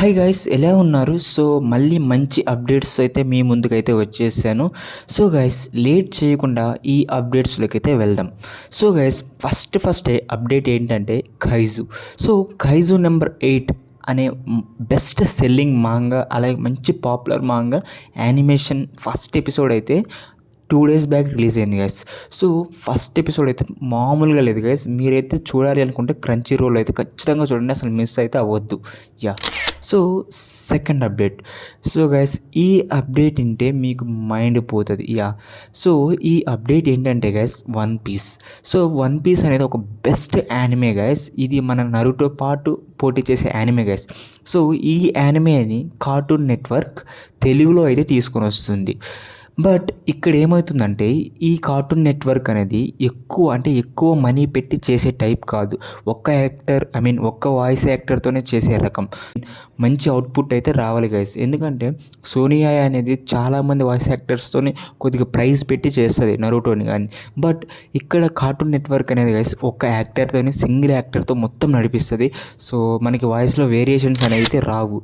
Hi guys, ఎలా ఉన్నారు? So మళ్ళీ మంచి అప్డేట్స్ అయితే మీ ముందుకైతే వచ్చేసాను. సో గైస్, లేట్ చేయకుండా ఈ అప్డేట్స్లోకి అయితే వెళ్దాం. సో గైస్, ఫస్ట్ అప్డేట్ ఏంటంటే ఖైజు. సో ఖైజు నెంబర్ 8 అనే బెస్ట్ సెల్లింగ్ మాంగా, అలాగే మంచి popular manga animation first episode అయితే 2 డేస్ బ్యాక్ రిలీజ్ అయింది గైస్. సో ఫస్ట్ ఎపిసోడ్ అయితే మామూలుగా లేదు గైస్. మీరైతే చూడాలి అనుకుంటే క్రంచీ రోల్ అయితే ఖచ్చితంగా చూడండి, అసలు మిస్ అయితే అవ్వద్దు. Yeah. So second update. So guys, ఈ అప్డేట్ వింటే మీకు మైండ్ పోతుంది. యా. సో ఈ అప్డేట్ ఏంటంటే guys, One Piece. So One Piece అనేది ఒక బెస్ట్ యానిమే గైస్. ఇది మన నరుటో పాటు పోటీ చేసే యానిమే గైస్. సో ఈ యానిమేని కార్టూన్ నెట్వర్క్ తెలుగులో అయితే తీసుకొని వస్తుంది. బట్ ఇక్కడ ఏమవుతుందంటే, ఈ కార్టూన్ నెట్వర్క్ అనేది ఎక్కువ మనీ పెట్టి చేసే టైప్ కాదు. ఒక్క వాయిస్ యాక్టర్తోనే చేసే రకం. మంచి అవుట్పుట్ అయితే రావాలి గైస్. ఎందుకంటే సోనియా అనేది చాలామంది వాయిస్ యాక్టర్స్తోనే కొద్దిగా ప్రైస్ పెట్టి చేస్తుంది నరుటోని కానీ. బట్ ఇక్కడ కార్టూన్ నెట్వర్క్ అనేది గైస్ ఒక యాక్టర్తోనే, సింగిల్ యాక్టర్తో మొత్తం నడిపిస్తుంది. సో మనకి వాయిస్లో వేరియేషన్స్ అనేవి రావు.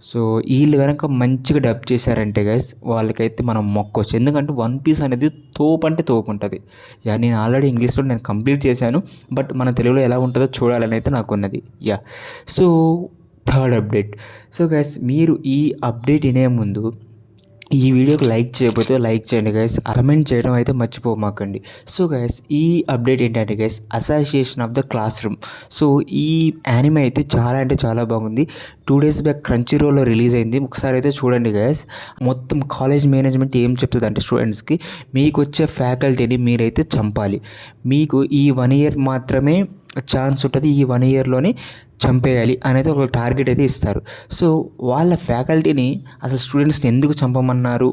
సో వీళ్ళు కనుక మంచిగా డబ్ చేశారంటే గైస్, వాళ్ళకైతే మనం మొక్కొచ్చు. ఎందుకంటే వన్ పీస్ అనేది తోపు అంటే తోపు ఉంటుంది. యా, నేను ఆల్రెడీ ఇంగ్లీష్లో కంప్లీట్ చేశాను. బట్ మన తెలుగులో ఎలా ఉంటుందో చూడాలని అయితే నాకు ఉన్నది. Yeah. So third update. So guys, మీరు ఈ అప్డేట్ వినే ముందు ఈ వీడియోకి లైక్ చేయకపోతే లైక్ చేయండి గైస్. కమెంట్ చేయడం అయితే మర్చిపోమాకండి. సో గైస్, ఈ అప్డేట్ ఏంటంటే guys, association of the class room. So ఈ యానిమే అయితే చాలా అంటే చాలా బాగుంది. 2 డేస్ బ్యాక్ క్రంచీ రోల్లో రిలీజ్ అయింది. ఒకసారి అయితే చూడండి గైస్. మొత్తం కాలేజ్ మేనేజ్మెంట్ ఏం చెప్తుంది అంటే స్టూడెంట్స్కి, మీకు వచ్చే ఫ్యాకల్టీని మీరైతే చంపాలి. మీకు ఈ 1 ఇయర్ మాత్రమే ఛాన్స్ ఉంటుంది, ఈ 1 ఇయర్లోనే చంపేయాలి అనేది ఒక టార్గెట్ అయితే ఇస్తారు. సో వాళ్ళ ఫ్యాకల్టీని, అసలు స్టూడెంట్స్ని ఎందుకు చంపమన్నారు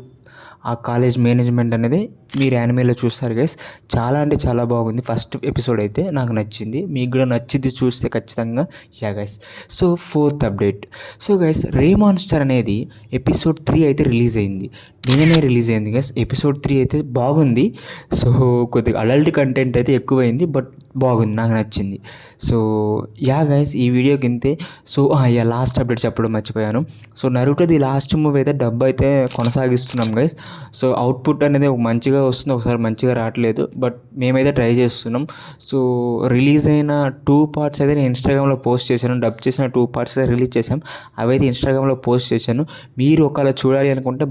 ఆ కాలేజ్ మేనేజ్మెంట్ అనేది మీరు యానిమేలో చూస్తారు గైస్. చాలా అంటే చాలా బాగుంది. ఫస్ట్ ఎపిసోడ్ అయితే నాకు నచ్చింది. మీకు కూడా నచ్చింది చూస్తే ఖచ్చితంగా. Yeah guys. So fourth update. So guys, Ray Monster అనేది ఎపిసోడ్ 3 అయితే రిలీజ్ అయింది. నిన్ననే రిలీజ్ అయింది గైస్. ఎపిసోడ్ 3 అయితే బాగుంది. సో కొద్దిగా అడల్ట్ కంటెంట్ అయితే ఎక్కువైంది, బట్ బాగుంది, నాకు నచ్చింది. సో యా గైస్, ఈ వీడియోకి ఇంతే. సో యా, లాస్ట్ అప్డేట్ చెప్పడం మర్చిపోయాను. సో నరుటోది లాస్ట్ మూవీ అయితే డబ్ అయితే కొనసాగిస్తున్నాం గైస్. సో అవుట్పుట్ అనేది మంచిగా వస్తుంది, ఒకసారి మంచిగా రావట్లేదు. బట్ మేమైతే ట్రై చేస్తున్నాం. సో రిలీజ్ అయిన 2 పార్ట్స్ అయితే నేను ఇన్స్టాగ్రామ్లో పోస్ట్ చేశాను. డబ్ చేసిన 2 పార్ట్స్ అయితే రిలీజ్ చేశాం. అవైతే ఇన్స్టాగ్రామ్లో పోస్ట్ చేశాను. మీరు ఒకవేళ చూడాలి అనుకుంటే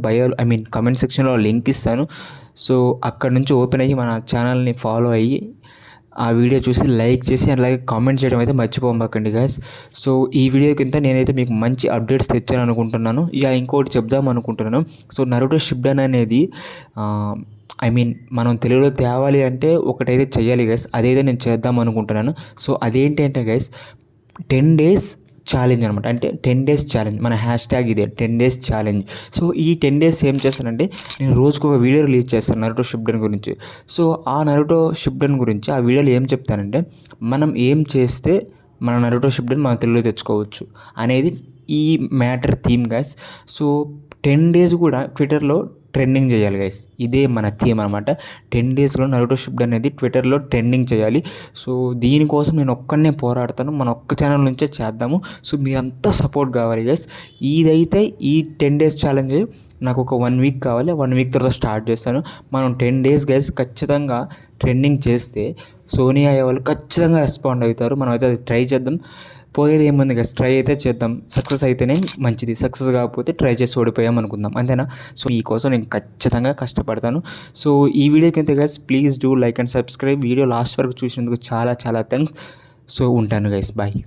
కమెంట్ సెక్షన్లో లింక్ ఇస్తాను. సో అక్కడ నుంచి ఓపెన్ అయ్యి మన ఛానల్ని ఫాలో అయ్యి ఆ వీడియో చూసి లైక్ చేసి అలాగే కామెంట్ చేయడం అయితే మర్చిపోమాకండి గైస్. సో ఈ వీడియో కింద నేనైతే మీకు మంచి అప్డేట్స్ తెచ్చాను అనుకుంటున్నాను. ఇక ఇంకోటి చెప్దాం అనుకుంటున్నాను. సో నరుటో షిప్డన్ అనేది మనం తెలుగులో తేవాలి అంటే ఒకటైతే చెయ్యాలి గైస్. అదైతే నేను చేద్దాం అనుకుంటున్నాను. సో అదేంటి అంటే గైస్, 10 డేస్ ఛాలెంజ్ అనమాట. అంటే 10 డేస్ ఛాలెంజ్, మన హ్యాష్ట్యాగ్ ఇదే 10 డేస్ ఛాలెంజ్. సో ఈ 10 డేస్ ఏం చేస్తానంటే, నేను రోజుకు ఒక వీడియో రిలీజ్ చేస్తాను నరుటో షిప్డన్ గురించి. సో ఆ నరుటో షిప్డన్ గురించి ఆ వీడియోలో ఏం చెప్తానంటే, మనం ఏం చేస్తే మన నరుటో షిప్డన్ మన తెలుగులో తెచ్చుకోవచ్చు అనేది ఈ matter theme guys. So 10 days కూడా ట్విట్టర్లో ట్రెండింగ్ చేయాలి గైస్. ఇదే మన థీమ్ అనమాట. 10 డేస్లో నరుటో షిప్డన్ అనేది ట్విట్టర్లో ట్రెండింగ్ చేయాలి. సో దీనికోసం నేను ఒక్కనే పోరాడతాను. మన ఒక్క ఛానల్ నుంచే చేద్దాము. సో మీరంతా సపోర్ట్ కావాలి గైస్. ఇదైతే ఈ 10 డేస్ ఛాలెంజ్ నాకు ఒక 1 వీక్ కావాలి. 1 వీక్ తర్వాత స్టార్ట్ చేస్తాను. మనం 10 డేస్ గైస్ ఖచ్చితంగా ట్రెండింగ్ చేస్తే సోనియా వాళ్ళు ఖచ్చితంగా రెస్పాండ్ అవుతారు. మనం అయితే అది ట్రై చేద్దాం. పోయేది ఏముంది గైస్, ట్రై అయితే చేద్దాం. సక్సెస్ అయితేనే మంచిది, సక్సెస్ కాకపోతే ట్రై చేసి ఓడిపోయాం అనుకుందాం, అంతేనా? సో ఈ కోసం నేను ఖచ్చితంగా కష్టపడతాను. సో ఈ వీడియోకి అయితే guys, please do like and subscribe. Video last వరకు చూసినందుకు చాలా చాలా థ్యాంక్స్. సో ఉంటాను గైస్, బాయ్.